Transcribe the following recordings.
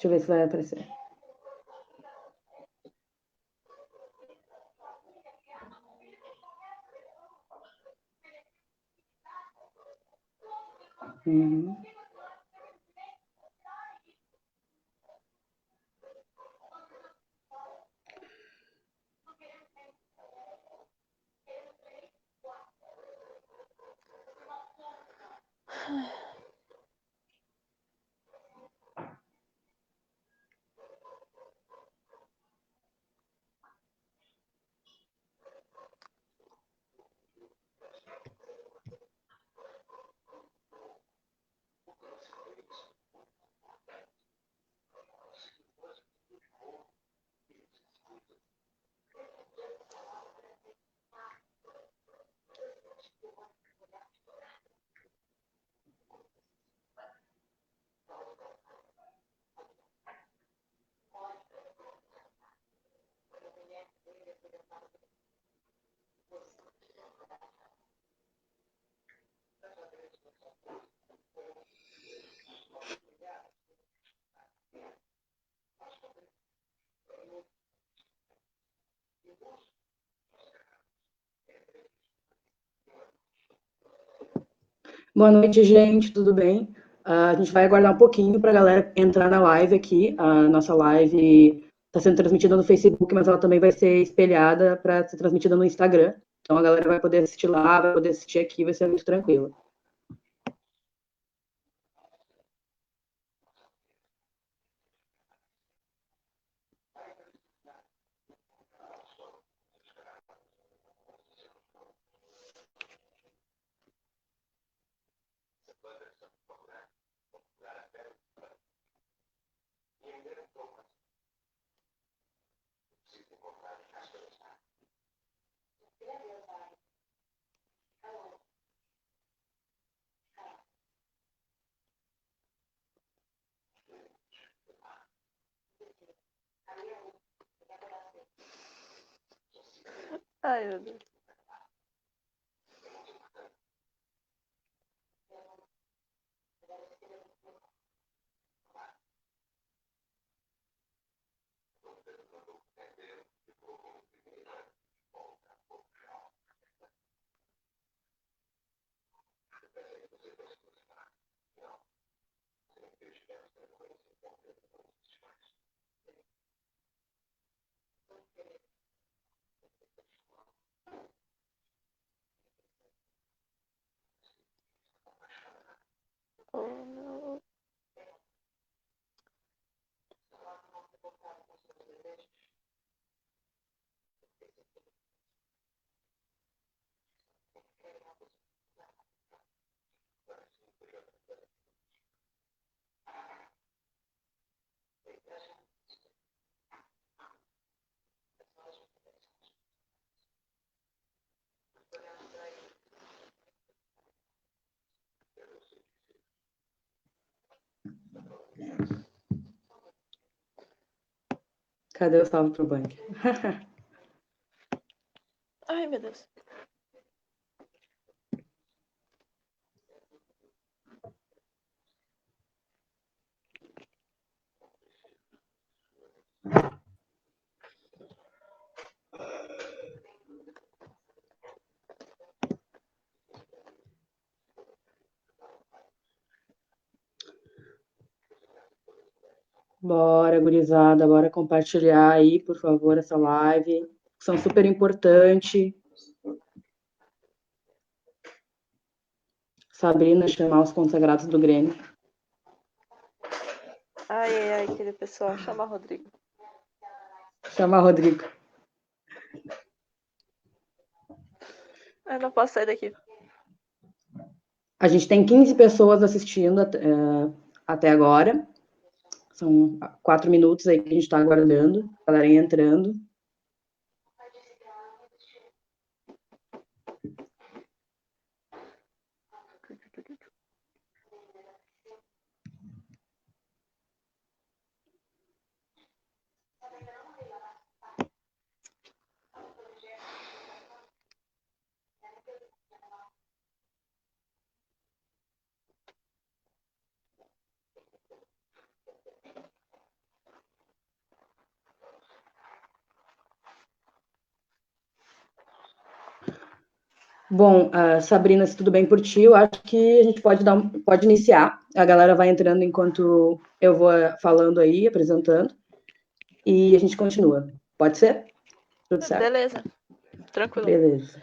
Deixa eu ver se vai aparecer. Uhum. Boa noite, gente, tudo bem? A gente vai aguardar um pouquinho para a galera entrar na live aqui. A nossa live está sendo transmitida no Facebook, mas ela também vai ser espelhada para ser transmitida no Instagram. Então a galera vai poder assistir lá, vai poder assistir aqui, vai ser muito tranquilo. Ai, meu Deus. Oh, não. Cadê o salve pro banco? Ai, meu Deus. Bora, gurizada, bora compartilhar aí, por favor, essa live. São super importante. Sabrina chamar os consagrados do Grêmio. Ai, ai, ai, aquele pessoal. Chama Rodrigo. Chamar Rodrigo. Eu não posso sair daqui. A gente tem 15 pessoas assistindo até agora. São 4 minutos aí que a gente está aguardando. A galera entrando. Bom, Sabrina, se tudo bem por ti, eu acho que a gente pode iniciar. A galera vai entrando enquanto eu vou falando aí, apresentando, e a gente continua. Pode ser? Tudo certo? Beleza, tranquilo. Beleza.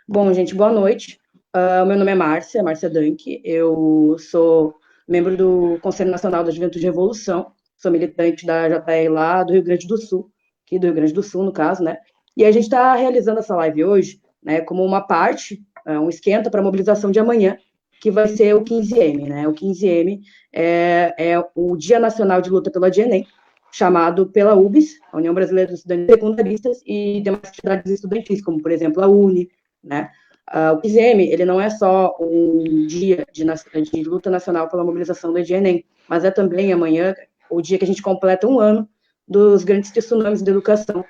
Bom, gente, boa noite. O meu nome é Márcia Danck. Eu sou membro do Conselho Nacional da Juventude de Revolução. Sou militante da JR lá do Rio Grande do Sul, aqui do Rio Grande do Sul, no caso, né? E a gente está realizando essa live hoje, né, como uma parte, um esquenta para a mobilização de amanhã, que vai ser o 15M, né? O 15M é o Dia Nacional de Luta pela DNEM, chamado pela UBS, a União Brasileira dos Estudantes Secundaristas, e demais entidades estudantis, como, por exemplo, a UNE, né? O 15M, ele não é só um dia de luta nacional pela mobilização do ENEM, mas é também amanhã o dia que a gente completa um ano dos grandes tsunamis da educação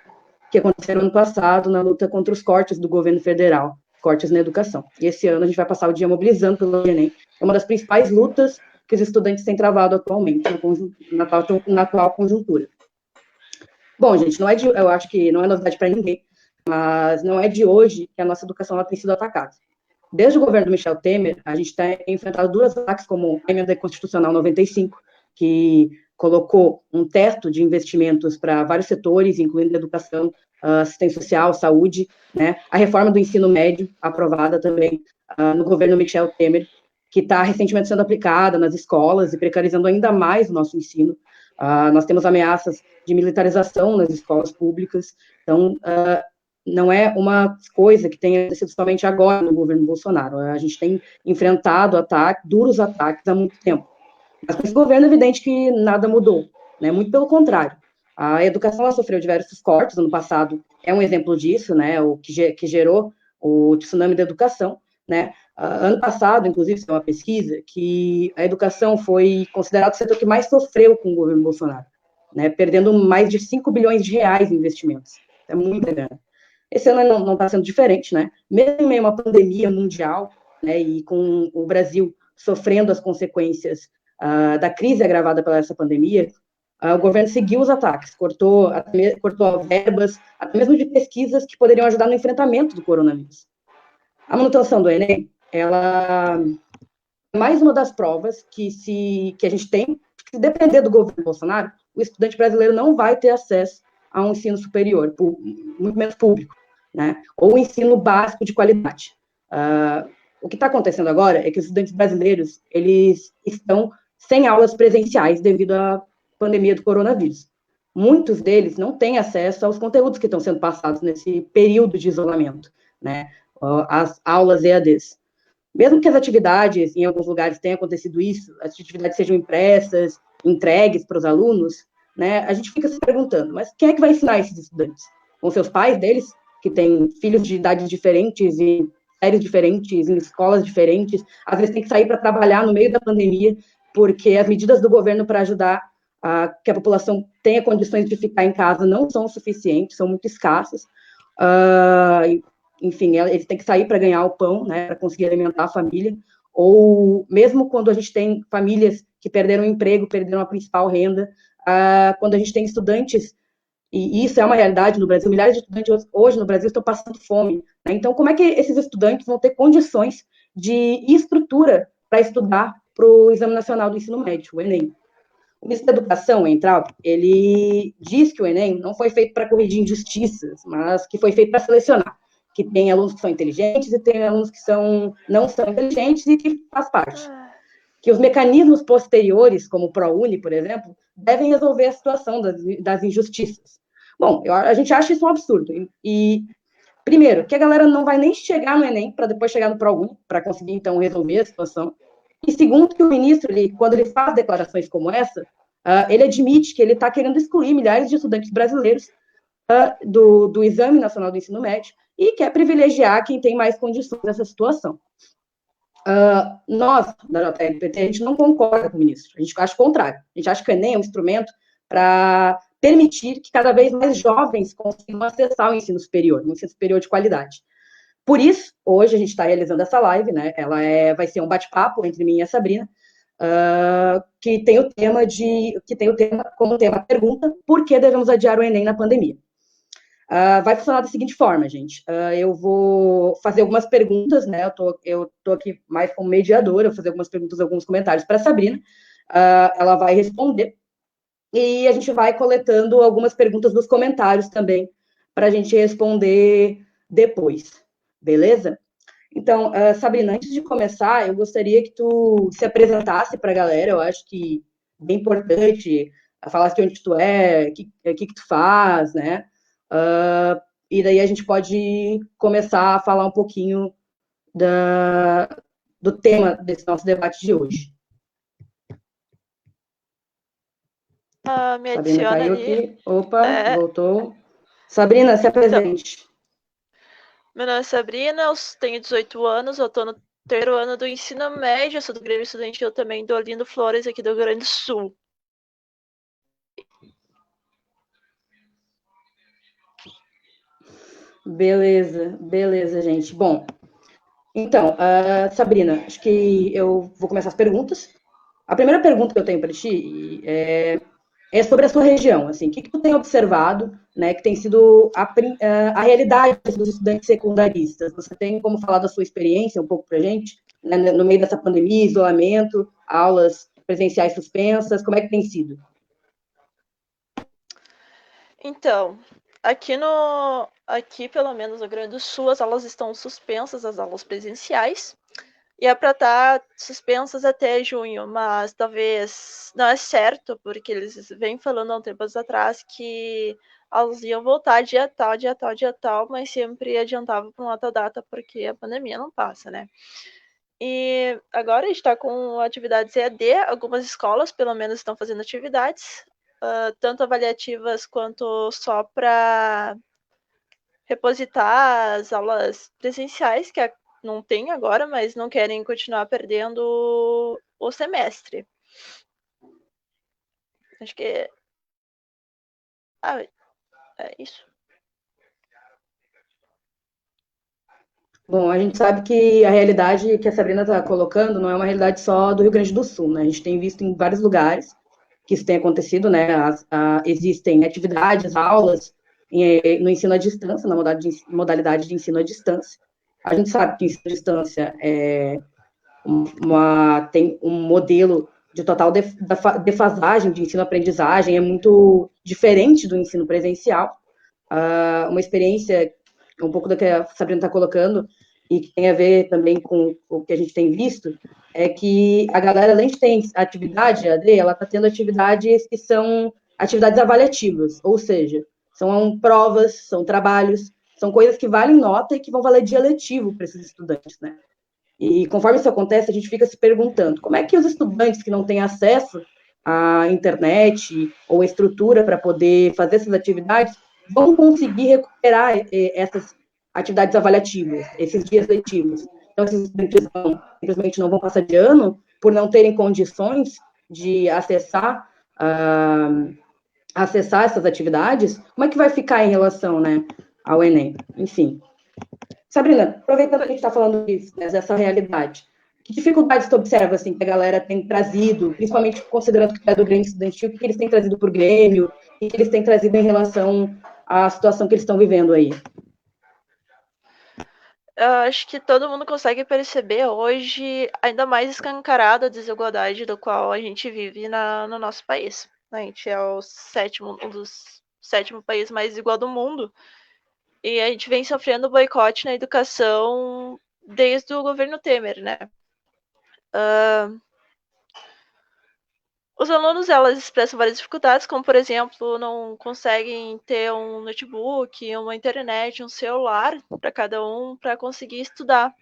que aconteceram ano passado na luta contra os cortes do governo federal, cortes na educação. E esse ano a gente vai passar o dia mobilizando pelo ENEM. É uma das principais lutas que os estudantes têm travado atualmente, na atual conjuntura. Bom, gente, eu acho que não é novidade para ninguém, mas não é de hoje que a nossa educação tem sido atacada. Desde o governo do Michel Temer, a gente tem enfrentado duros ataques, como a emenda constitucional 95, que colocou um teto de investimentos para vários setores, incluindo educação, assistência social, saúde, né? A reforma do ensino médio, aprovada também no governo Michel Temer, que está recentemente sendo aplicada nas escolas e precarizando ainda mais o nosso ensino. Nós temos ameaças de militarização nas escolas públicas, então não é uma coisa que tenha sido somente agora no governo Bolsonaro. A gente tem enfrentado duros ataques há muito tempo. Mas com esse governo é evidente que nada mudou, né? Muito pelo contrário. A educação ela sofreu diversos cortes, ano passado é um exemplo disso, né? O que gerou o tsunami da educação, né? Ano passado, inclusive, tem uma pesquisa que a educação foi considerado o setor que mais sofreu com o governo Bolsonaro, né? Perdendo mais de 5 bilhões de reais em investimentos. É muita grana. Esse ano não está sendo diferente, né? Mesmo em meio a uma pandemia mundial, né? E com o Brasil sofrendo as consequências da crise agravada pela essa pandemia, o governo seguiu os ataques, cortou verbas, até mesmo de pesquisas que poderiam ajudar no enfrentamento do coronavírus. A manutenção do Enem, ela é mais uma das provas que a gente tem, que se depender do governo Bolsonaro, o estudante brasileiro não vai ter acesso a um ensino superior, muito menos público, né? Ou um ensino básico de qualidade. O que está acontecendo agora é que os estudantes brasileiros, eles estão sem aulas presenciais devido à pandemia do coronavírus. Muitos deles não têm acesso aos conteúdos que estão sendo passados nesse período de isolamento, né? As aulas EADs. Mesmo que as atividades, em alguns lugares tenha acontecido isso, as atividades sejam impressas, entregues para os alunos, né? A gente fica se perguntando, mas quem é que vai ensinar esses estudantes? Vão ser os pais deles, que têm filhos de idades diferentes e séries diferentes, em escolas diferentes, às vezes tem que sair para trabalhar no meio da pandemia, porque as medidas do governo para ajudar que a população tenha condições de ficar em casa não são suficientes, são muito escassas. Enfim, eles têm que sair para ganhar o pão, né, para conseguir alimentar a família, ou mesmo quando a gente tem famílias que perderam o emprego, perderam a principal renda, quando a gente tem estudantes, e isso é uma realidade no Brasil, milhares de estudantes hoje no Brasil estão passando fome, né? Então, como é que esses estudantes vão ter condições de estrutura para estudar para o Exame Nacional do Ensino Médio, o Enem? O ministro da Educação, Entraub, ele diz que o Enem não foi feito para corrigir injustiças, mas que foi feito para selecionar, que tem alunos que são inteligentes e tem alunos que não são inteligentes e que faz parte. Que os mecanismos posteriores, como o ProUni, por exemplo, devem resolver a situação das injustiças. Bom, a gente acha isso um absurdo. E, primeiro, que a galera não vai nem chegar no Enem para depois chegar no ProUni, para conseguir, então, resolver a situação. E segundo, que o ministro, quando ele faz declarações como essa, ele admite que ele está querendo excluir milhares de estudantes brasileiros do Exame Nacional do Ensino Médio e quer privilegiar quem tem mais condições nessa situação. Nós, da JLPT, a gente não concorda com o ministro, a gente acha o contrário. A gente acha que o Enem é um instrumento para permitir que cada vez mais jovens consigam acessar o ensino superior, um ensino superior de qualidade. Por isso, hoje a gente está realizando essa live, né? Ela vai ser um bate-papo entre mim e a Sabrina, que tem o tema como tema pergunta: por que devemos adiar o Enem na pandemia? Vai funcionar da seguinte forma, gente. Eu vou fazer algumas perguntas, né? Eu tô aqui mais como mediadora, vou fazer algumas perguntas, alguns comentários para a Sabrina. Ela vai responder. E a gente vai coletando algumas perguntas dos comentários também, para a gente responder depois. Beleza? Então, Sabrina, antes de começar, eu gostaria que tu se apresentasse para a galera. Eu acho que é bem importante falar de onde tu é, o que tu faz, né? E daí a gente pode começar a falar um pouquinho da, do tema desse nosso debate de hoje. Me Sabrina adiciona caiu ali. aqui. Opa, voltou. Sabrina, se Então, apresente. meu nome é Sabrina, eu tenho 18 anos, eu tô no terceiro ano do ensino médio, eu sou do Grêmio Estudantil também do Olindo Flores, aqui do Rio Grande do Sul. Beleza, gente. Bom, então, Sabrina, acho que eu vou começar as perguntas. A primeira pergunta que eu tenho para ti é sobre a sua região. Assim, o que tu tem observado, né, que tem sido a realidade dos estudantes secundaristas? Você tem como falar da sua experiência um pouco para a gente, né, no meio dessa pandemia, isolamento, aulas presenciais suspensas, como é que tem sido? Então, aqui pelo menos no Rio Grande do Sul, as aulas estão suspensas, as aulas presenciais. E é para estar suspensas até junho, mas talvez não é certo, porque eles vêm falando há um tempo atrás que elas iam voltar dia tal, dia tal, dia tal, mas sempre adiantava para uma outra data, porque a pandemia não passa, né? E agora a gente está com atividades EAD, algumas escolas pelo menos estão fazendo atividades, tanto avaliativas quanto só para repositar as aulas presenciais, que não tem agora, mas não querem continuar perdendo o semestre. Acho que é isso. Bom, a gente sabe que a realidade que a Sabrina está colocando não é uma realidade só do Rio Grande do Sul, né? A gente tem visto em vários lugares que isso tem acontecido, né? Existem atividades, aulas no ensino à distância, na modalidade de ensino à distância. A gente sabe que o ensino à distância tem um modelo de total defasagem de ensino-aprendizagem, é muito diferente do ensino presencial. Uma experiência, um pouco do que a Sabrina está colocando, e que tem a ver também com o que a gente tem visto, é que a galera, além de ter atividade AD, ela está tendo atividades que são atividades avaliativas, ou seja, são provas, são trabalhos, são coisas que valem nota e que vão valer dia letivo para esses estudantes, né? E conforme isso acontece, a gente fica se perguntando como é que os estudantes que não têm acesso à internet ou estrutura para poder fazer essas atividades vão conseguir recuperar essas atividades avaliativas, esses dias letivos. Então, esses estudantes simplesmente não vão passar de ano por não terem condições de acessar essas atividades. Como é que vai ficar em relação, né, ao Enem? Enfim. Sabrina, aproveitando que a gente está falando disso, né, dessa realidade, que dificuldades tu observa, assim, que a galera tem trazido, principalmente considerando que é do Grêmio Estudantil, o que eles têm trazido para o Grêmio, e que eles têm trazido em relação à situação que eles estão vivendo aí? Eu acho que todo mundo consegue perceber hoje ainda mais escancarada a desigualdade do qual a gente vive no nosso país. A gente é um dos sétimo países mais desigual do mundo. E a gente vem sofrendo boicote na educação desde o governo Temer, né? Os alunos, elas expressam várias dificuldades, como, por exemplo, não conseguem ter um notebook, uma internet, um celular para cada um para conseguir estudar.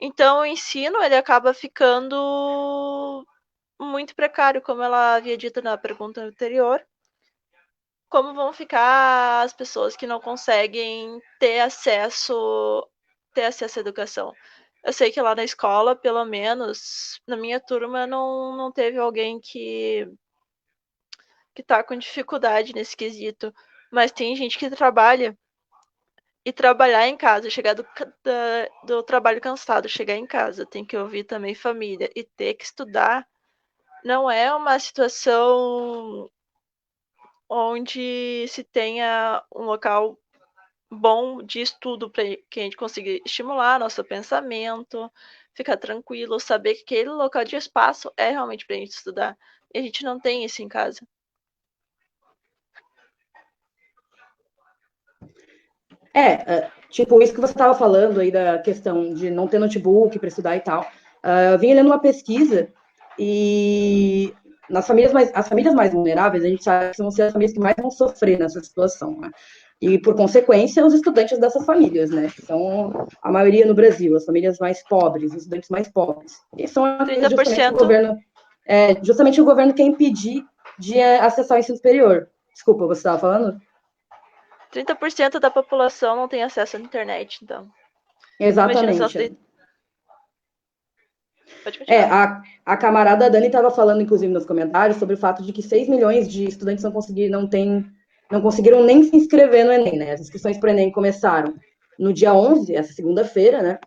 Então, o ensino, ele acaba ficando muito precário, como ela havia dito na pergunta anterior. Como vão ficar as pessoas que não conseguem ter acesso à educação? Eu sei que lá na escola, pelo menos na minha turma, não teve alguém que tá com dificuldade nesse quesito, mas tem gente que trabalha e trabalhar em casa, chegar do trabalho cansado, chegar em casa, tem que ouvir também família e ter que estudar, não é uma situação onde se tenha um local bom de estudo para que a gente consiga estimular nosso pensamento, ficar tranquilo, saber que aquele local de espaço é realmente para a gente estudar. E a gente não tem isso em casa. Tipo, isso que você estava falando aí da questão de não ter notebook para estudar e tal. Eu vim lendo uma pesquisa e as famílias mais vulneráveis, a gente sabe que vão ser as famílias que mais vão sofrer nessa situação, né? E, por consequência, os estudantes dessas famílias, né? Que são a maioria no Brasil, as famílias mais pobres, os estudantes mais pobres. E são aqueles justamente o governo quer impedir de acessar o ensino superior. Desculpa, você estava falando? 30% da população não tem acesso à internet, então. Imagina só. Exatamente. Pode continuar. A camarada Dani estava falando, inclusive, nos comentários, sobre o fato de que 6 milhões de estudantes não conseguiram nem se inscrever no Enem, né? As inscrições para o Enem começaram no dia 11, essa segunda-feira, né?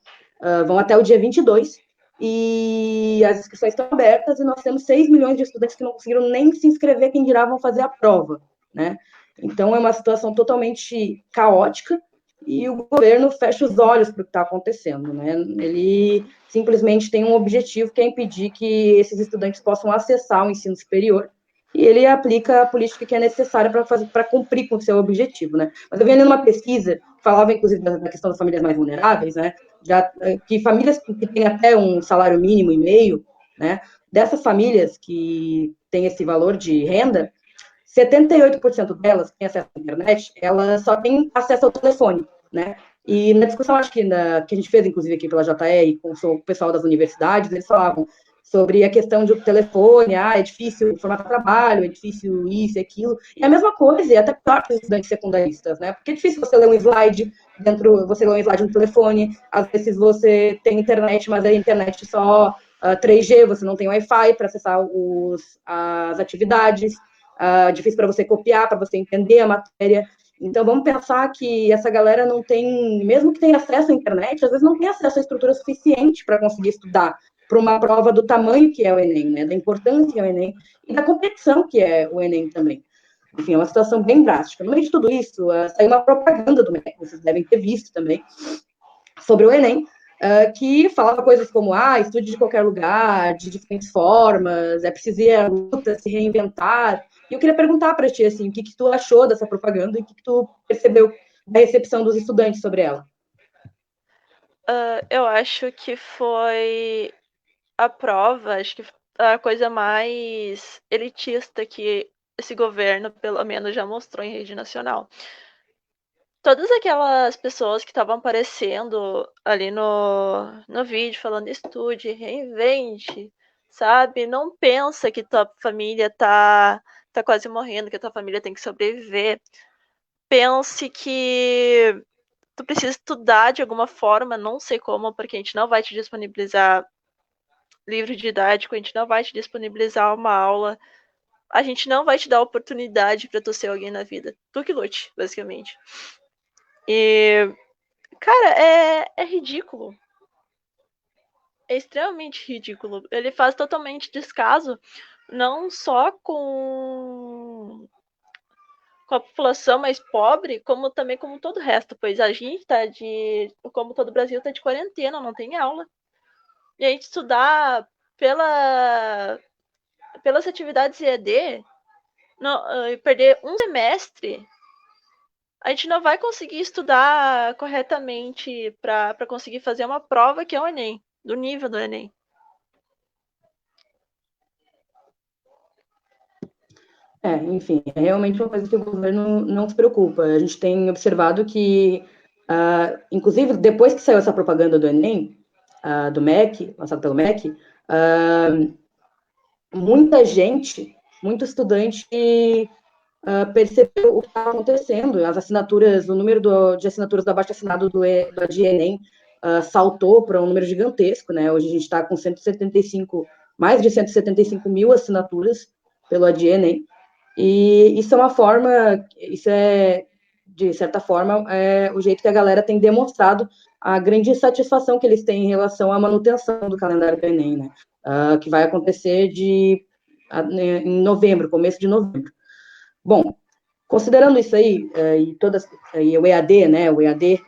Vão até o dia 22, e as inscrições estão abertas e nós temos 6 milhões de estudantes que não conseguiram nem se inscrever, quem dirá vão fazer a prova, né? Então, é uma situação totalmente caótica e o governo fecha os olhos para o que está acontecendo, né? Ele simplesmente tem um objetivo que é impedir que esses estudantes possam acessar o ensino superior e ele aplica a política que é necessária para cumprir com o seu objetivo, né? Mas eu vi ali numa pesquisa, falava inclusive da questão das famílias mais vulneráveis, né? Que famílias que têm até um salário mínimo e meio, né? Dessas famílias que têm esse valor de renda, 78% delas que têm acesso à internet, elas só têm acesso ao telefone, né? E na discussão, acho que a gente fez, inclusive, aqui pela JR, com o pessoal das universidades, eles falavam sobre a questão de telefone, é difícil formar trabalho, é difícil isso e aquilo. E a mesma coisa, e até pior para os estudantes secundaristas, né? Porque é difícil você ler um slide você lê um slide no telefone, às vezes você tem internet, mas a internet só 3G, você não tem Wi-Fi para acessar as atividades, difícil para você copiar, para você entender a matéria. Então, vamos pensar que essa galera não tem, mesmo que tenha acesso à internet, às vezes não tem acesso à estrutura suficiente para conseguir estudar para uma prova do tamanho que é o Enem, né? Da importância que é o Enem e da competição que é o Enem também. Enfim, é uma situação bem drástica. No meio de tudo isso, saiu uma propaganda do MEC, vocês devem ter visto também, sobre o Enem, que falava coisas como, estude de qualquer lugar, de diferentes formas, é preciso ir à luta, se reinventar. E eu queria perguntar para ti, assim, o que tu achou dessa propaganda e o que tu percebeu da recepção dos estudantes sobre ela? Eu acho que foi a prova, acho que a coisa mais elitista que esse governo, pelo menos, já mostrou em rede nacional. Todas aquelas pessoas que estavam aparecendo ali no vídeo, falando estude, reinvente, sabe? Não pensa que tua família tá quase morrendo, que a tua família tem que sobreviver. Pense que tu precisa estudar de alguma forma, não sei como, porque a gente não vai te disponibilizar livro didático, a gente não vai te disponibilizar uma aula, a gente não vai te dar oportunidade para tu ser alguém na vida. Tu que lute, basicamente. E, cara, é ridículo. É extremamente ridículo. Ele faz totalmente descaso, não só com a população mais pobre, como também como todo o resto, pois a gente como todo o Brasil, tá de quarentena, não tem aula. E a gente estudar pelas atividades EAD, perder um semestre, a gente não vai conseguir estudar corretamente para conseguir fazer uma prova que é o Enem, do nível do Enem. Enfim, é realmente uma coisa que o governo não se preocupa. A gente tem observado que, inclusive, depois que saiu essa propaganda do Enem, do MEC, lançado pelo MEC, muita gente, muito estudante percebeu o que estava acontecendo. As assinaturas, o número de assinaturas do abaixo-assinado do Enem saltou para um número gigantesco, né? Hoje a gente está com mais de 175 mil assinaturas pelo Enem. E isso é, de certa forma, o jeito que a galera tem demonstrado a grande satisfação que eles têm em relação à manutenção do calendário do Enem, né? Que vai acontecer em novembro, começo de novembro. Bom, Considerando isso aí, e o EAD, né, o EAD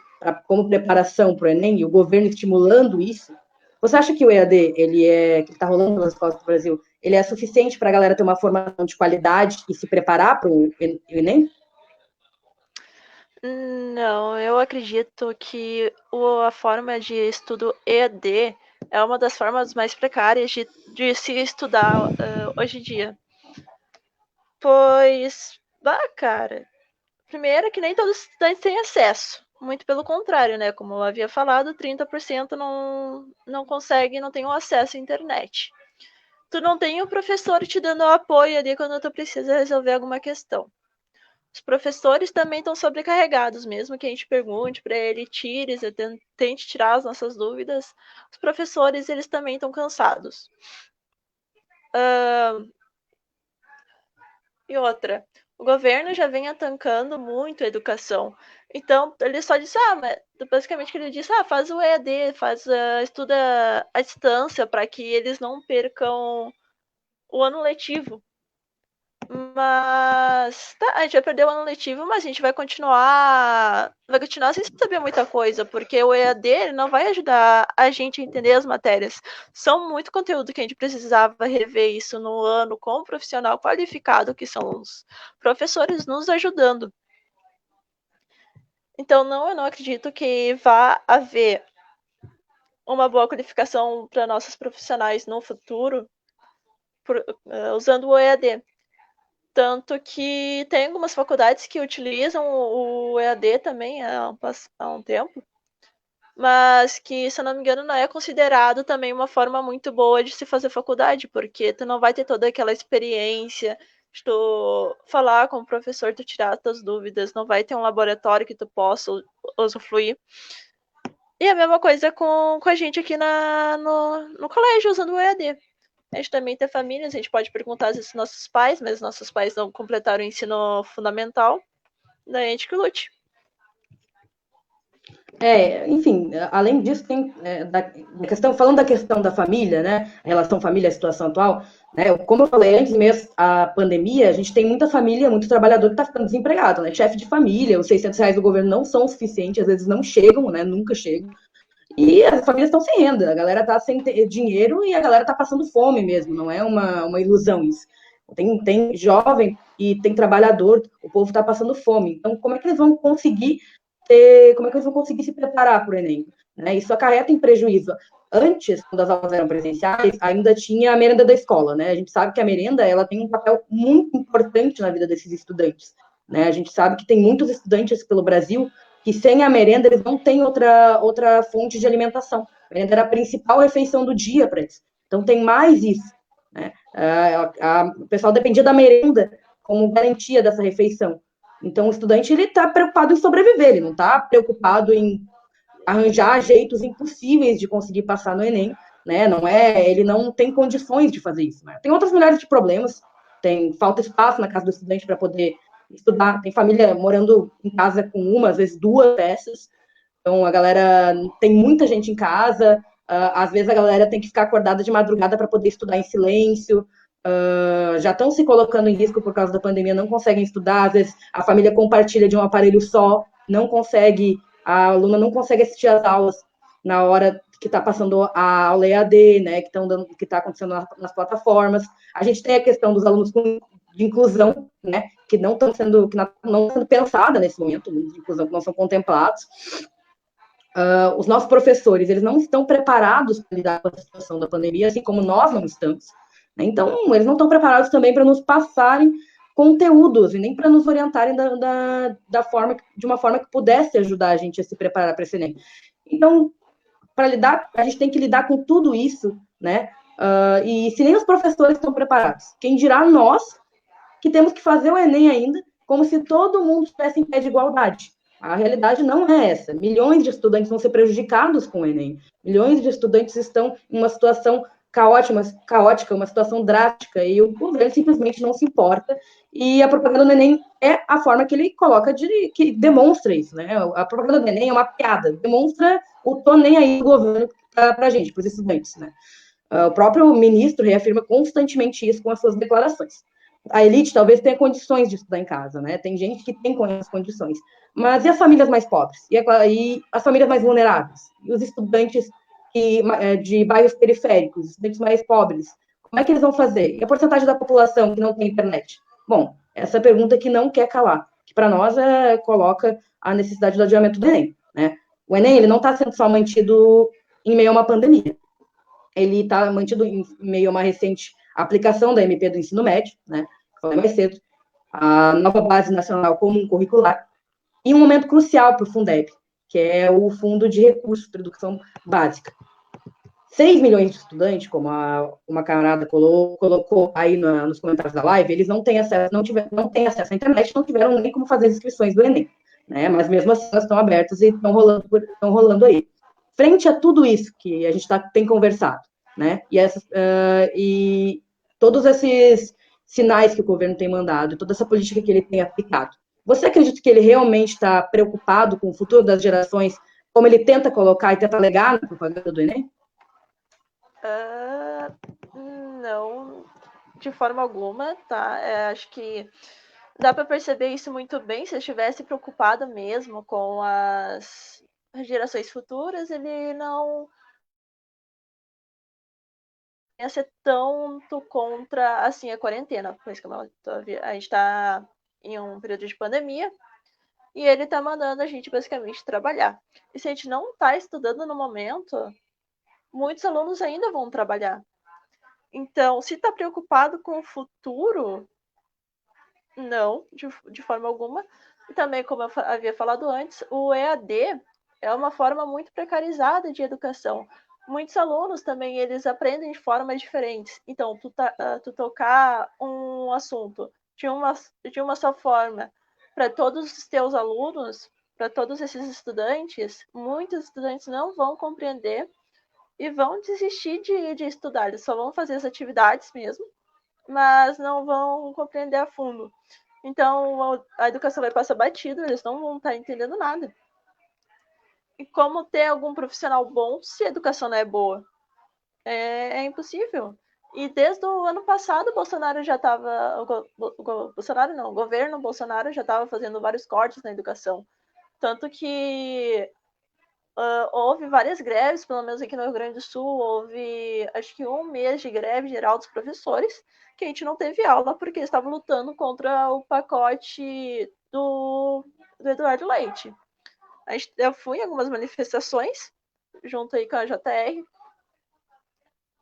como preparação para o Enem, e o governo estimulando isso, você acha que o EAD, que está rolando nas escolas do Brasil, ele é suficiente para a galera ter uma formação de qualidade e se preparar para o Enem? Não, eu acredito que a forma de estudo EAD é uma das formas mais precárias de se estudar hoje em dia. Pois, cara, primeiro que nem todos os estudantes têm acesso. Muito pelo contrário, né? Como eu havia falado, 30% não consegue, não tem o acesso à internet. Tu não tem o professor te dando apoio ali quando tu precisa resolver alguma questão. Os professores também estão sobrecarregados, mesmo que a gente pergunte para ele, tente tirar as nossas dúvidas. Os professores, eles também estão cansados. E outra, o governo já vem atancando muito a educação. Então, ele só disse, mas basicamente ele disse, faz o EAD, estuda à distância para que eles não percam o ano letivo. Mas a gente vai perder o ano letivo, mas a gente vai continuar sem saber muita coisa, porque o EAD não vai ajudar a gente a entender as matérias. São muito conteúdo que a gente precisava rever isso no ano com um profissional qualificado, que são os professores nos ajudando. Então, eu não acredito que vá haver uma boa qualificação para nossos profissionais no futuro usando o EAD. Tanto que tem algumas faculdades que utilizam o EAD também há um tempo, mas que, se eu não me engano, não é considerado também uma forma muito boa de se fazer faculdade, porque tu não vai ter toda aquela experiência de tu falar com o professor, tu tirar tuas dúvidas, não vai ter um laboratório que tu possa usufruir. E a mesma coisa com a gente aqui no colégio, usando o EAD. A gente também tem famílias, a gente pode perguntar às vezes nossos pais, mas nossos pais não completaram o ensino fundamental, daí a gente que lute. Enfim, além disso, tem falando da questão da família, né, a relação família, a situação atual, né, como eu falei antes, mesmo a pandemia, a gente tem muita família, muito trabalhador que está ficando desempregado, né, chefe de família, os R$ 600 do governo não são suficientes, às vezes não chegam, né, nunca chegam, e as famílias estão sem renda, a galera está sem dinheiro e a galera está passando fome mesmo, não é uma ilusão isso. Tem jovem e tem trabalhador, o povo está passando fome, então como é que eles vão conseguir se preparar para o Enem? Né? Isso acarreta em prejuízo. Antes, quando as aulas eram presenciais, ainda tinha a merenda da escola, né? A gente sabe que a merenda ela tem um papel muito importante na vida desses estudantes. Né? A gente sabe que tem muitos estudantes pelo Brasil que sem a merenda eles não têm outra fonte de alimentação. A merenda era a principal refeição do dia para eles. Então tem mais isso. Né? O pessoal dependia da merenda como garantia dessa refeição. Então, o estudante ele está preocupado em sobreviver, ele não está preocupado em arranjar jeitos impossíveis de conseguir passar no Enem, né? Ele não tem condições de fazer isso. Né? Tem outras milhares de problemas, falta espaço na casa do estudante para poder estudar, tem família morando em casa com uma, às vezes duas peças, então a galera tem muita gente em casa, às vezes a galera tem que ficar acordada de madrugada para poder estudar em silêncio. Já estão se colocando em risco por causa da pandemia, não conseguem estudar, às vezes a família compartilha de um aparelho só, a aluna não consegue assistir às aulas na hora que está passando a aula EAD, né, que está acontecendo nas plataformas. A gente tem a questão dos alunos de inclusão, né, que não estão sendo pensada nesse momento, de inclusão que não são contemplados. Os nossos professores, eles não estão preparados para lidar com a situação da pandemia, assim como nós não estamos. Então, eles não estão preparados também para nos passarem conteúdos e nem para nos orientarem de uma forma que pudesse ajudar a gente a se preparar para esse Enem. Então, a gente tem que lidar com tudo isso, né? E se nem os professores estão preparados, quem dirá nós que temos que fazer o Enem ainda, como se todo mundo estivesse em pé de igualdade. A realidade não é essa. Milhões de estudantes vão ser prejudicados com o Enem. Milhões de estudantes estão em uma situação caótica, uma situação drástica, e o governo simplesmente não se importa, e a propaganda do Enem é a forma que ele coloca, que demonstra isso, né? A propaganda do Enem é uma piada, demonstra o tô nem aí do governo para a gente, para os estudantes, né? O próprio ministro reafirma constantemente isso com as suas declarações. A elite talvez tenha condições de estudar em casa, né? Tem gente que tem essas condições. Mas e as famílias mais pobres? E as famílias mais vulneráveis? E os estudantes de bairros periféricos, estudantes mais pobres? Como é que eles vão fazer? E a porcentagem da população que não tem internet? Bom, essa é a pergunta que não quer calar, que para nós coloca a necessidade do adiamento do Enem, né? O Enem ele não está sendo só mantido em meio a uma pandemia. Ele está mantido em meio a uma recente aplicação da MP do ensino médio, né? Falei mais cedo, a nova Base Nacional Comum Curricular, e um momento crucial para o Fundeb, que é o Fundo de Recursos para Educação Básica. 6 milhões de estudantes, como uma camarada colocou aí nos comentários da live, eles não têm acesso, não têm acesso à internet, não tiveram nem como fazer as inscrições do Enem, né? Mas mesmo assim elas estão abertas e estão rolando aí. Frente a tudo isso que a gente tem conversado, né? E todos esses sinais que o governo tem mandado, toda essa política que ele tem aplicado, você acredita que ele realmente está preocupado com o futuro das gerações, como ele tenta colocar e tenta alegar na propaganda do Enem? Não, de forma alguma, tá? Acho que dá para perceber isso muito bem. Se ele estivesse preocupado mesmo com as gerações futuras, ele não ia ser tanto contra assim a quarentena, pois que a gente está em um período de pandemia e ele está mandando a gente basicamente trabalhar. E se a gente não está estudando no momento, muitos alunos ainda vão trabalhar. Então, se está preocupado com o futuro, não, de forma alguma. E também, como eu havia falado antes, o EAD é uma forma muito precarizada de educação. Muitos alunos também, eles aprendem de formas diferentes. Então, tu tocar um assunto de uma só forma para todos os teus alunos, para todos esses estudantes, muitos estudantes não vão compreender e vão desistir de estudar. Eles só vão fazer as atividades mesmo, mas não vão compreender a fundo. Então, a educação vai passar batido, eles não vão estar entendendo nada. E como ter algum profissional bom se a educação não é boa? É impossível. E desde o ano passado, o Bolsonaro já estava... Bolsonaro não, o governo Bolsonaro já estava fazendo vários cortes na educação. Tanto que houve várias greves, pelo menos aqui no Rio Grande do Sul, houve acho que 1 mês de greve geral dos professores, que a gente não teve aula porque eles estavam lutando contra o pacote do Eduardo Leite. Eu fui em algumas manifestações, junto aí com a JR,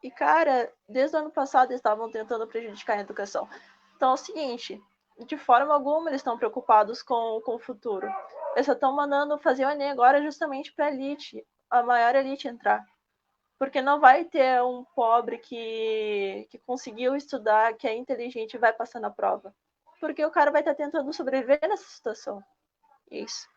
e, cara, desde o ano passado eles estavam tentando prejudicar a educação. Então é o seguinte, de forma alguma eles estão preocupados com o futuro. Eles só estão mandando fazer o Enem agora justamente para a elite, a maior elite entrar. Porque não vai ter um pobre que conseguiu estudar, que é inteligente e vai passar na prova. Porque o cara vai estar tentando sobreviver nessa situação. Isso.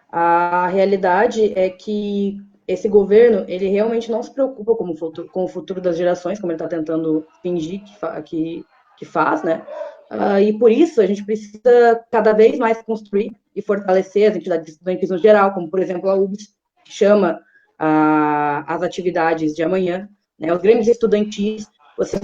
A realidade é que esse governo, ele realmente não se preocupa com o futuro das gerações, como ele está tentando fingir que faz, né? E por isso a gente precisa cada vez mais construir e fortalecer as entidades estudantis no geral, como por exemplo a UBS, que chama as atividades de amanhã, né? Os grêmios estudantis, você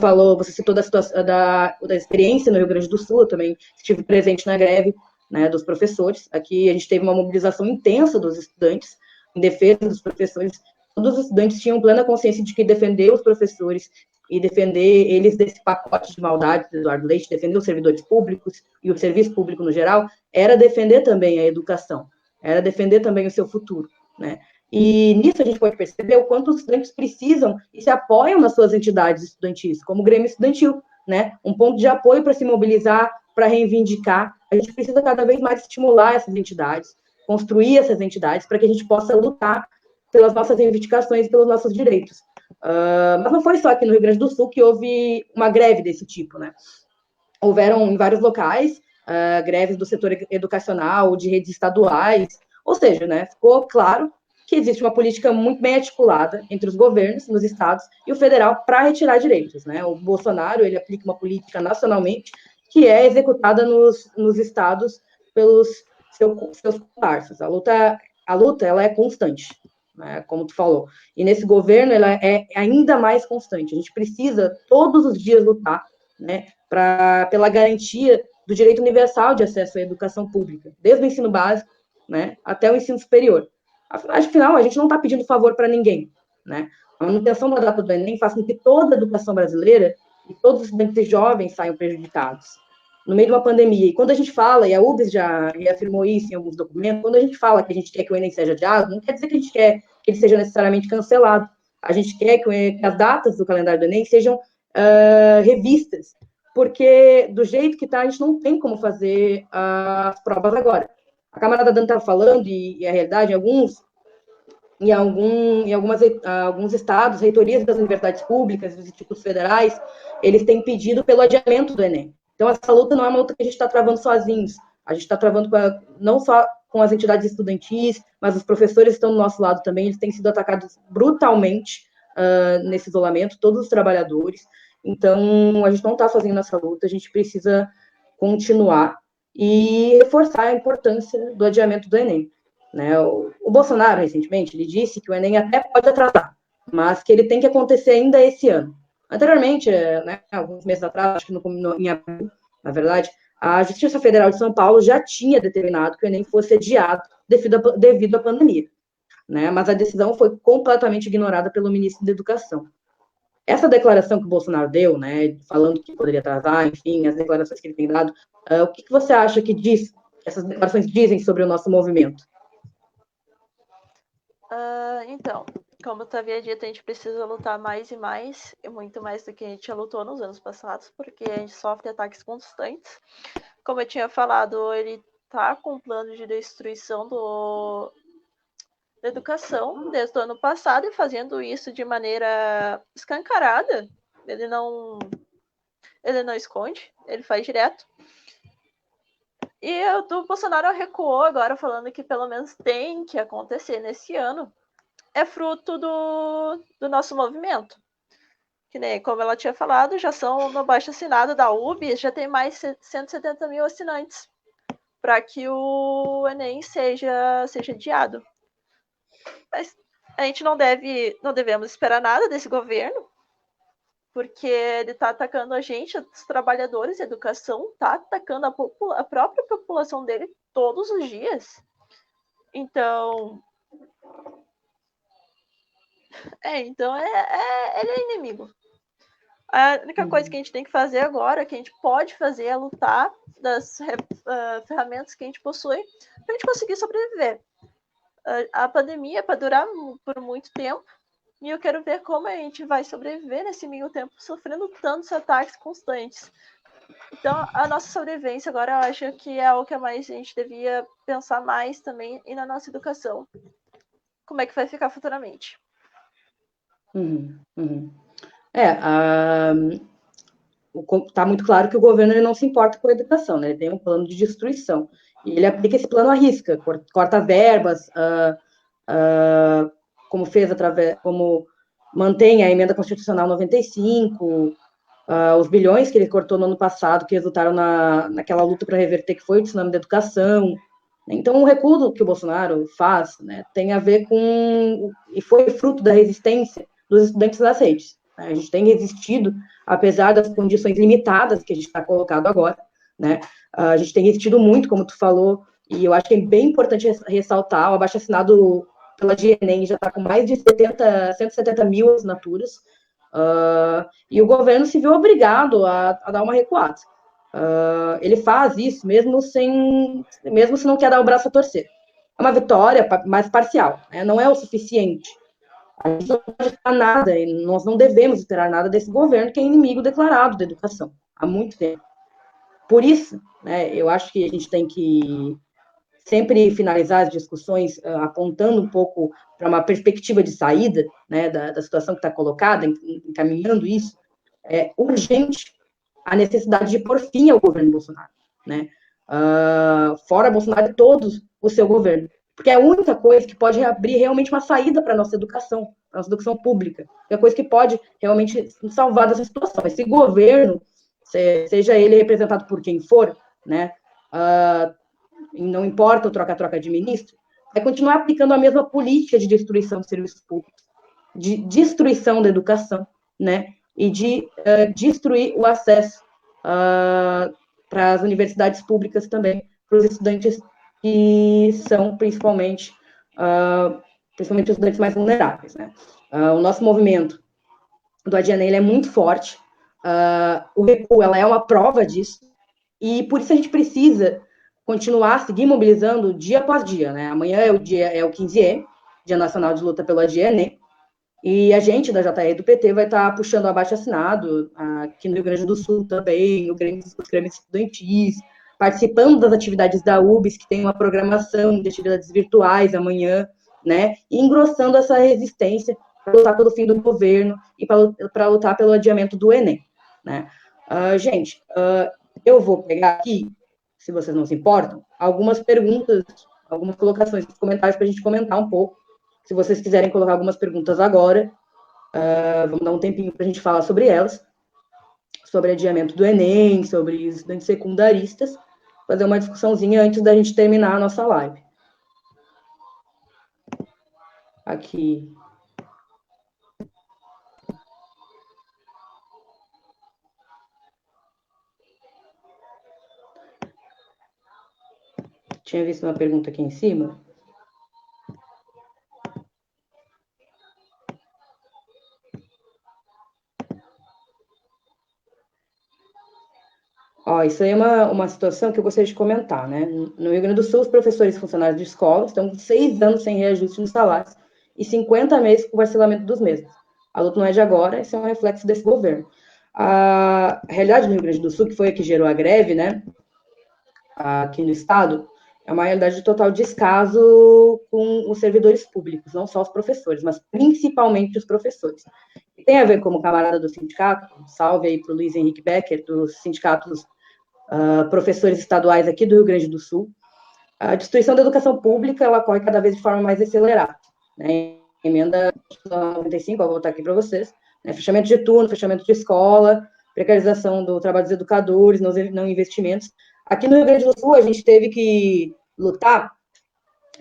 citou da situação da experiência no Rio Grande do Sul, eu também estive presente na greve, né, dos professores. Aqui a gente teve uma mobilização intensa dos estudantes em defesa dos professores. Todos os estudantes tinham plena consciência de que defender os professores e defender eles desse pacote de maldade do Eduardo Leite, defender os servidores públicos e o serviço público no geral, era defender também a educação, era defender também o seu futuro, né? E nisso a gente pode perceber o quanto os estudantes precisam e se apoiam nas suas entidades estudantis, como o Grêmio Estudantil, né? Um ponto de apoio para se mobilizar, para reivindicar. A gente precisa cada vez mais estimular essas entidades, construir essas entidades, para que a gente possa lutar pelas nossas reivindicações e pelos nossos direitos. Mas não foi só aqui no Rio Grande do Sul que houve uma greve desse tipo, né? Houveram em vários locais greves do setor educacional, de redes estaduais, ou seja, né, ficou claro que existe uma política muito bem articulada entre os governos, nos estados, e o federal para retirar direitos, né? O Bolsonaro, ele aplica uma política nacionalmente que é executada nos estados pelos seus comparsas. A luta ela é constante, né, como tu falou. E nesse governo ela é ainda mais constante. A gente precisa todos os dias lutar, né, pela garantia do direito universal de acesso à educação pública, desde o ensino básico, né, até o ensino superior. Afinal, a gente não está pedindo favor para ninguém, né? A manutenção da data do Enem faz com que toda a educação brasileira e todos os estudantes jovens saiam prejudicados no meio de uma pandemia. E quando a gente fala, e a UBS já afirmou isso em alguns documentos, quando a gente fala que a gente quer que o Enem seja adiado, não quer dizer que a gente quer que ele seja necessariamente cancelado. A gente quer que as datas do calendário do Enem sejam revistas, porque do jeito que está, a gente não tem como fazer as provas agora. A camarada Dan estava falando, e a realidade, em alguns estados, reitorias das universidades públicas, dos institutos federais, eles têm pedido pelo adiamento do Enem. Então, essa luta não é uma luta que a gente está travando sozinhos. A gente está travando não só com as entidades estudantis, mas os professores estão do nosso lado também. Eles têm sido atacados brutalmente nesse isolamento, todos os trabalhadores. Então, a gente não está fazendo essa luta, a gente precisa continuar e reforçar a importância do adiamento do Enem. Né? O Bolsonaro, recentemente, ele disse que o Enem até pode atrasar, mas que ele tem que acontecer ainda esse ano. Anteriormente, né, alguns meses atrás, acho que em abril, na verdade, a Justiça Federal de São Paulo já tinha determinado que o Enem fosse adiado devido à pandemia. Né? Mas a decisão foi completamente ignorada pelo ministro da Educação. Essa declaração que o Bolsonaro deu, né, falando que poderia atrasar, enfim, as declarações que ele tem dado, o que você acha que essas declarações dizem sobre o nosso movimento? Então, como tu havia dito, a gente precisa lutar mais e mais, e muito mais do que a gente já lutou nos anos passados, porque a gente sofre ataques constantes. Como eu tinha falado, ele tá com um plano de destruição da educação desde o ano passado e fazendo isso de maneira escancarada. Ele não esconde, ele faz direto. E o Bolsonaro recuou agora, falando que pelo menos tem que acontecer nesse ano. É fruto do nosso movimento. Que nem, como ela tinha falado, já são no baixo assinado da UBS, já tem mais de 170 mil assinantes para que o Enem seja adiado. Mas a gente não devemos esperar nada desse governo, porque ele está atacando a gente, os trabalhadores, a educação, está atacando a própria população dele todos os dias. Então, ele é inimigo. A única coisa que a gente tem que fazer agora, que a gente pode fazer, é lutar das ferramentas que a gente possui para a gente conseguir sobreviver. A pandemia é para durar por muito tempo, e eu quero ver como a gente vai sobreviver nesse meio tempo, sofrendo tantos ataques constantes. Então, a nossa sobrevivência agora, eu acho que é o que mais a gente devia pensar mais também, e na nossa educação. Como é que vai ficar futuramente? Tá muito claro que o governo ele não se importa com a educação, né? Ele tem um plano de destruição. E ele aplica esse plano à risca, corta verbas, como mantém a emenda constitucional 95, os bilhões que ele cortou no ano passado, que resultaram naquela luta para reverter, que foi o tsunami da educação. Então, o recuo que o Bolsonaro faz, né, tem a ver e foi fruto da resistência dos estudantes das redes. Né? A gente tem resistido, apesar das condições limitadas que a gente está colocado agora, né? A gente tem resistido muito, como tu falou, e eu acho que é bem importante ressaltar, o abaixo-assinado pela GNEM já está com mais de 170 mil assinaturas, e o governo se viu obrigado a dar uma recuada. Ele faz isso mesmo se não quer dar o braço a torcer. É uma vitória mais parcial, né? Não é o suficiente. A gente não pode esperar nada, e nós não devemos esperar nada desse governo, que é inimigo declarado da educação há muito tempo. Por isso, né, eu acho que a gente tem que sempre finalizar as discussões apontando um pouco para uma perspectiva de saída, né, da situação que está colocada, encaminhando isso. É urgente a necessidade de pôr fim ao governo Bolsonaro, né? Fora Bolsonaro e todos o seu governo. Porque é a única coisa que pode abrir realmente uma saída para a nossa educação pública. É a coisa que pode realmente salvar dessa situação. Esse governo, seja ele representado por quem for, né? Não importa o troca-troca de ministro, vai continuar aplicando a mesma política de destruição de serviços públicos, de destruição da educação, né? E de destruir o acesso para as universidades públicas também, para os estudantes que são principalmente os estudantes mais vulneráveis, né? O nosso movimento do Adianê, ele é muito forte, o recuo, ela é uma prova disso, e por isso a gente precisa continuar, seguir mobilizando dia após dia, né? Amanhã é o 15E, Dia Nacional de Luta pelo Adianê, e a gente, da JR do PT, vai estar puxando o abaixo-assinado aqui no Rio Grande do Sul também, os grêmios estudantis, participando das atividades da UBS, que tem uma programação de atividades virtuais amanhã, né? E engrossando essa resistência para lutar pelo fim do governo e para lutar pelo adiamento do Enem, né? Gente, eu vou pegar aqui, se vocês não se importam, algumas perguntas, algumas colocações, comentários para a gente comentar um pouco. Se vocês quiserem colocar algumas perguntas agora, vamos dar um tempinho para a gente falar sobre elas, sobre adiamento do Enem, sobre estudantes secundaristas, fazer uma discussãozinha antes da gente terminar a nossa live. Aqui. Tinha visto uma pergunta aqui em cima. Isso aí é uma situação que eu gostaria de comentar, né? No Rio Grande do Sul, os professores e funcionários de escola estão com 6 anos sem reajuste nos salários e 50 meses com parcelamento dos mesmos. A luta não é de agora, esse é um reflexo desse governo. A realidade do Rio Grande do Sul, que foi a que gerou a greve, né? Aqui no estado, é uma realidade de total descaso com os servidores públicos, não só os professores, mas principalmente os professores. E tem a ver como camarada do sindicato, salve aí para o Luiz Henrique Becker, dos sindicatos professores estaduais aqui do Rio Grande do Sul. A destruição da educação pública, ela ocorre cada vez de forma mais acelerada, né? Emenda 95, vou voltar aqui para vocês, né? Fechamento de turno, fechamento de escola, precarização do trabalho dos educadores, não investimentos. Aqui no Rio Grande do Sul, a gente teve que lutar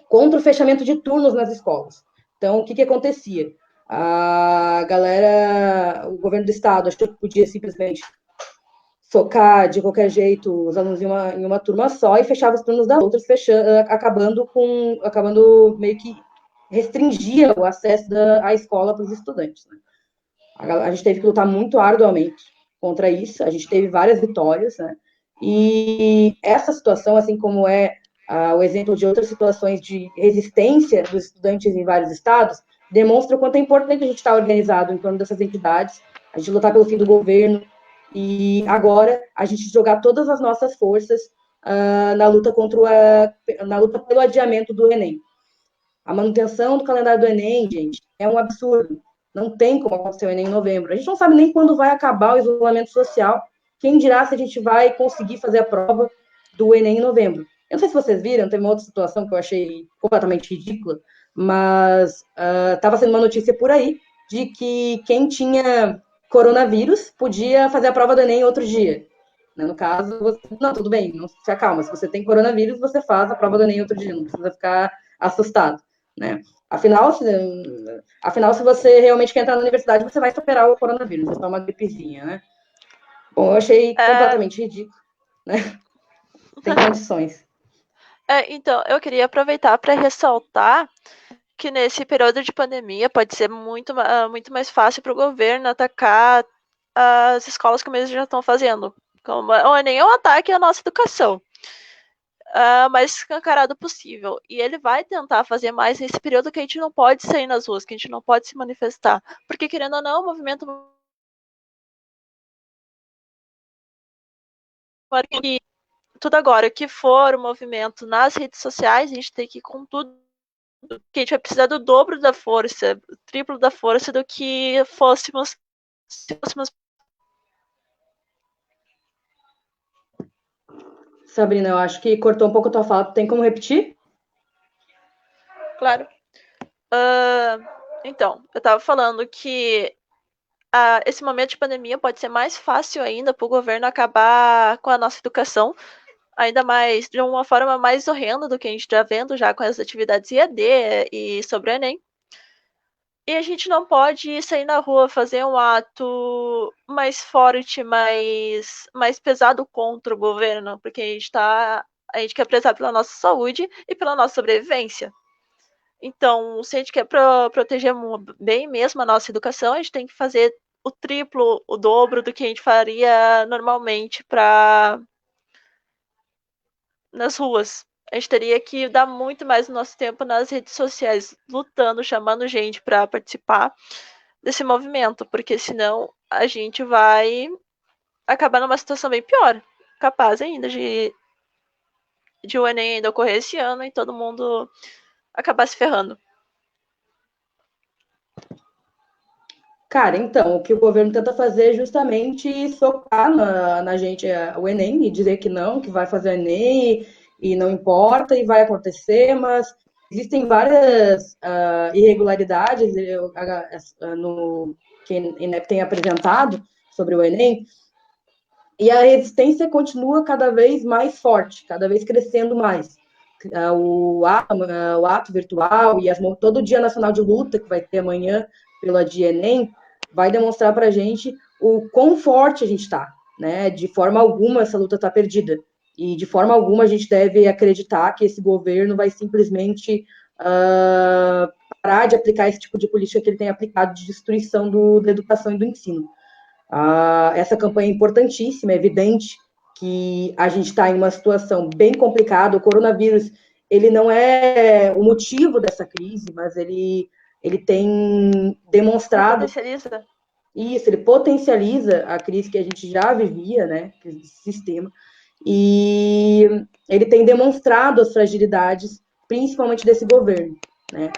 contra o fechamento de turnos nas escolas. Então, o que acontecia? A galera, o governo do estado achou que podia simplesmente focar de qualquer jeito os alunos em uma turma só e fechava os turnos das outras, acabando meio que restringia o acesso à escola para os estudantes. Né? A gente teve que lutar muito arduamente contra isso, a gente teve várias vitórias, né? E essa situação, assim como o exemplo de outras situações de resistência dos estudantes em vários estados, demonstra o quanto é importante a gente estar organizado em torno dessas entidades, a gente lutar pelo fim do governo, e agora a gente jogar todas as nossas forças na luta pelo adiamento do Enem. A manutenção do calendário do Enem, gente, é um absurdo. Não tem como acontecer o Enem em novembro. A gente não sabe nem quando vai acabar o isolamento social. Quem dirá se a gente vai conseguir fazer a prova do Enem em novembro. Eu não sei se vocês viram, teve uma outra situação que eu achei completamente ridícula, mas estava sendo uma notícia por aí de que quem tinha coronavírus podia fazer a prova do Enem outro dia. No caso, não, tudo bem, não se acalma. Se você tem coronavírus, você faz a prova do Enem outro dia, não precisa ficar assustado. Né? Afinal, se você realmente quer entrar na universidade, você vai superar o coronavírus, é só uma gripezinha, né? Bom, eu achei completamente ridículo, né? Tem condições. Então, eu queria aproveitar para ressaltar que nesse período de pandemia pode ser muito mais fácil para o governo atacar as escolas como eles já estão fazendo. Ou nem um ataque à nossa educação. Mais escancarado possível. E ele vai tentar fazer mais nesse período que a gente não pode sair nas ruas, que a gente não pode se manifestar. Porque, querendo ou não, o movimento... que tudo agora, o que for o movimento nas redes sociais, a gente tem que ir com tudo, que a gente vai precisar do dobro da força, o triplo da força do que fôssemos Sabrina, eu acho que cortou um pouco a tua fala. Tem como repetir? Claro. Então, eu estava falando que esse momento de pandemia pode ser mais fácil ainda para o governo acabar com a nossa educação, ainda mais de uma forma mais horrenda do que a gente está vendo já com as atividades IAD e sobre o Enem. E a gente não pode sair na rua fazer um ato mais forte, mais pesado contra o governo, porque a gente quer prezar pela nossa saúde e pela nossa sobrevivência. Então, se a gente quer proteger bem mesmo a nossa educação, a gente tem que fazer o triplo, o dobro do que a gente faria normalmente nas ruas. A gente teria que dar muito mais do nosso tempo nas redes sociais, lutando, chamando gente para participar desse movimento, porque senão a gente vai acabar numa situação bem pior, capaz ainda de o Enem ainda ocorrer esse ano e todo mundo acabar se ferrando. Cara, então, o que o governo tenta fazer é justamente socar na gente o Enem e dizer que não, que vai fazer o Enem e não importa e vai acontecer, mas existem várias irregularidades no que a INEP tem apresentado sobre o Enem e a resistência continua cada vez mais forte, cada vez crescendo mais. O ato virtual e todo o Dia Nacional de Luta que vai ter amanhã pela Dia Enem vai demonstrar para a gente o quão forte a gente está, né? De forma alguma essa luta está perdida e de forma alguma a gente deve acreditar que esse governo vai simplesmente parar de aplicar esse tipo de política que ele tem aplicado de destruição da educação e do ensino. Essa campanha é importantíssima, é evidente que a gente está em uma situação bem complicada. O coronavírus ele não é o motivo dessa crise, mas ele tem demonstrado potencializa. Isso, ele potencializa a crise que a gente já vivia, né, crise de sistema, e ele tem demonstrado as fragilidades, principalmente desse governo, né.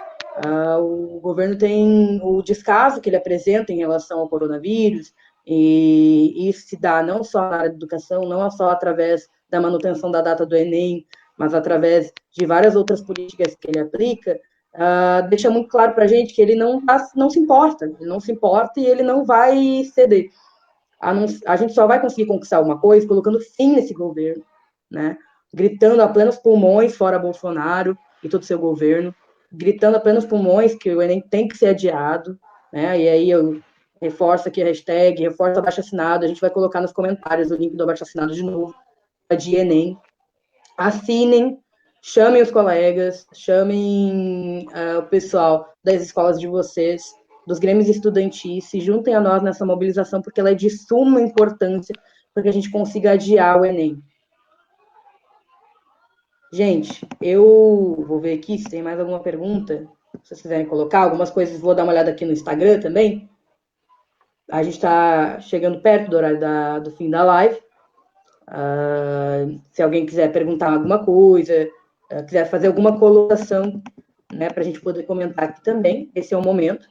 O governo tem o descaso que ele apresenta em relação ao coronavírus, e isso se dá não só na área da educação, não só através da manutenção da data do Enem, mas através de várias outras políticas que ele aplica, deixa muito claro para a gente que ele não se importa, ele não se importa e ele não vai ceder. A gente só vai conseguir conquistar alguma coisa colocando fim nesse governo, né? Gritando a plenos pulmões fora Bolsonaro e todo o seu governo, gritando a plenos pulmões que o Enem tem que ser adiado, né? E aí eu reforço aqui a hashtag, reforço abaixo assinado, a gente vai colocar nos comentários o link do abaixo assinado de novo, de Enem. Assinem, chamem os colegas, chamem o pessoal das escolas de vocês, dos grêmios estudantis, se juntem a nós nessa mobilização, porque ela é de suma importância para que a gente consiga adiar o Enem. Gente, eu vou ver aqui se tem mais alguma pergunta, se vocês quiserem colocar. Algumas coisas, vou dar uma olhada aqui no Instagram também. A gente está chegando perto do horário do fim da live. Se alguém quiser perguntar alguma coisa, quiser fazer alguma colocação, né, para a gente poder comentar aqui também, esse é o momento.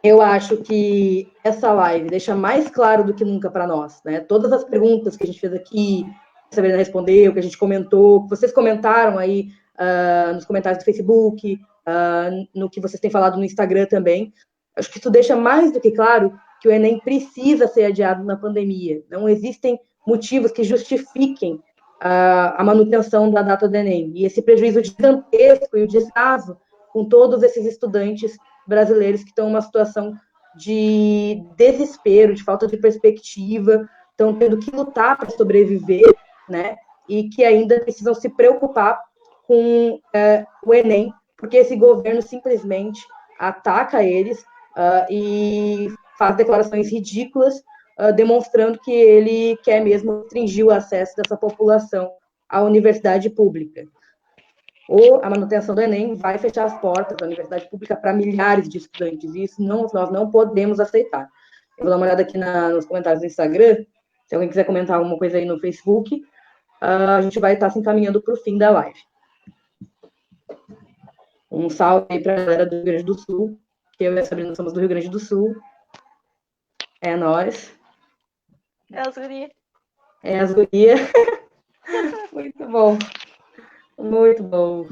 Eu acho que essa live deixa mais claro do que nunca para nós, né? Todas as perguntas que a gente fez aqui, que a Sabrina respondeu, que a gente comentou, que vocês comentaram aí nos comentários do Facebook, no que vocês têm falado no Instagram também. Acho que isso deixa mais do que claro que o Enem precisa ser adiado na pandemia. Não existem motivos que justifiquem a manutenção da data do Enem. E esse prejuízo gigantesco e o descaso com todos esses estudantes brasileiros que estão em uma situação de desespero, de falta de perspectiva, estão tendo que lutar para sobreviver, né? E que ainda precisam se preocupar com o Enem, porque esse governo simplesmente ataca eles e faz declarações ridículas, demonstrando que ele quer mesmo restringir o acesso dessa população à universidade pública. Ou a manutenção do Enem vai fechar as portas da universidade pública para milhares de estudantes. E isso nós não podemos aceitar. Eu vou dar uma olhada aqui nos comentários do Instagram. Se alguém quiser comentar alguma coisa aí no Facebook, a gente vai estar se encaminhando para o fim da live. Um salve aí para a galera do Rio Grande do Sul, que eu e a Sabrina somos do Rio Grande do Sul. É nós. É as gurias. É as gurias. Muito bom. Muito bom.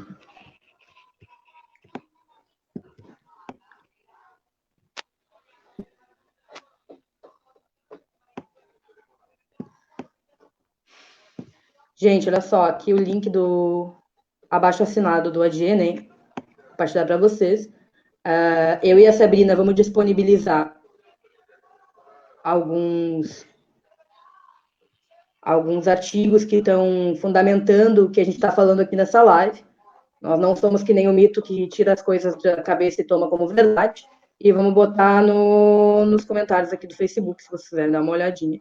Gente, olha só, aqui o link do abaixo-assinado do Adienem, vou compartilhar para vocês. Eu e a Sabrina vamos disponibilizar alguns artigos que estão fundamentando o que a gente está falando aqui nessa live. Nós não somos que nem o mito que tira as coisas da cabeça e toma como verdade. E vamos botar nos comentários aqui do Facebook, se vocês quiserem dar uma olhadinha.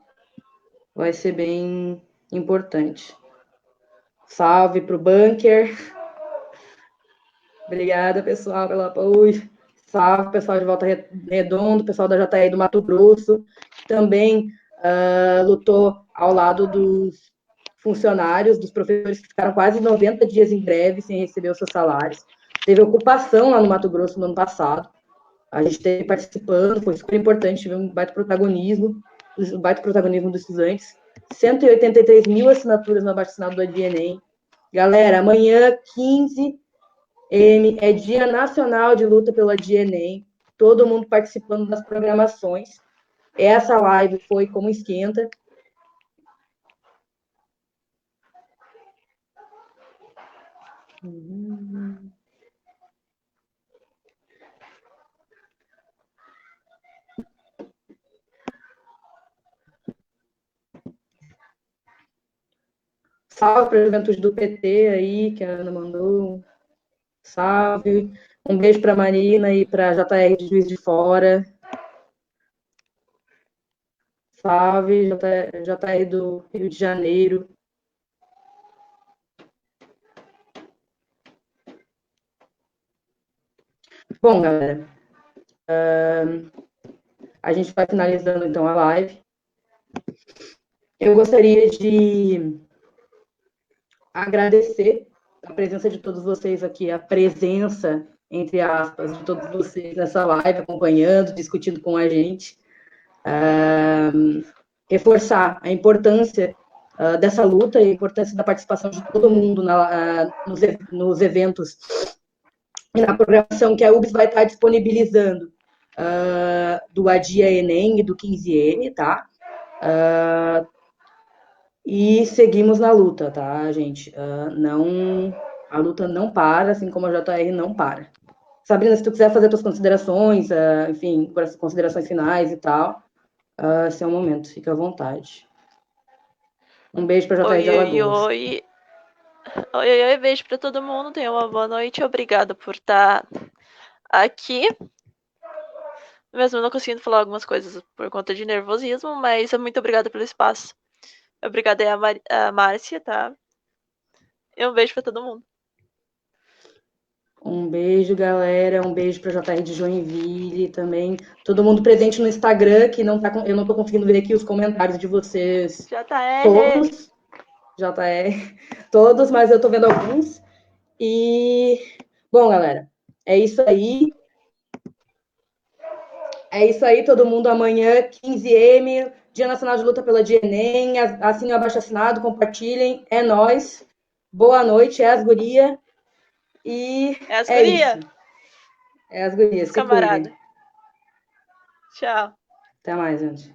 Vai ser bem importante. Salve para o bunker. Obrigada, pessoal, pelo apoio. Salve, pessoal de Volta Redonda, pessoal da JR do Mato Grosso, que também lutou ao lado dos funcionários, dos professores que ficaram quase 90 dias em greve sem receber os seus salários. Teve ocupação lá no Mato Grosso no ano passado. A gente esteve participando, foi super importante, tive um baita protagonismo dos estudantes. 183 mil assinaturas no abaixo-assinado do ADNEM. Galera, amanhã, 15 é Dia Nacional de Luta pela ADNEM. Todo mundo participando das programações. Essa live foi como esquenta. Salve para a juventude do PT aí, que a Ana mandou. Salve. Um beijo para a Marina e para a JR de Juiz de Fora. Salve, JR do Rio de Janeiro. Bom, galera, a gente vai finalizando então a live. Eu gostaria de agradecer a presença de todos vocês aqui, a presença, entre aspas, de todos vocês nessa live, acompanhando, discutindo com a gente. Reforçar a importância dessa luta e a importância da participação de todo mundo nos eventos e na programação que a UBS vai estar disponibilizando do Adia Enem e do 15M, tá? E seguimos na luta, tá, gente? A luta não para, assim como a JR não para. Sabrina, se tu quiser fazer tuas considerações, enfim, considerações finais e tal, esse é o momento, fica à vontade. Um beijo para a JR de Alagoas. Oi, beijo para todo mundo, tenha uma boa noite, obrigada por estar aqui. Mesmo não conseguindo falar algumas coisas por conta de nervosismo, mas muito obrigada pelo espaço. Obrigada aí a Márcia, tá? E um beijo para todo mundo. Um beijo, galera. Um beijo para JR de Joinville também. Todo mundo presente no Instagram, que não tá, eu não tô conseguindo ver aqui os comentários de vocês. JR. Todos. JR. Todos, mas eu tô vendo alguns. E, bom, galera, é isso aí. É isso aí, todo mundo. Amanhã, 15M, Dia Nacional de Luta pela DNEM. Assinem o abaixo-assinado, compartilhem. É nóis. Boa noite, é as guria. E é as guria. Isso. É as gurias. Camarada. Tchau. Até mais, gente.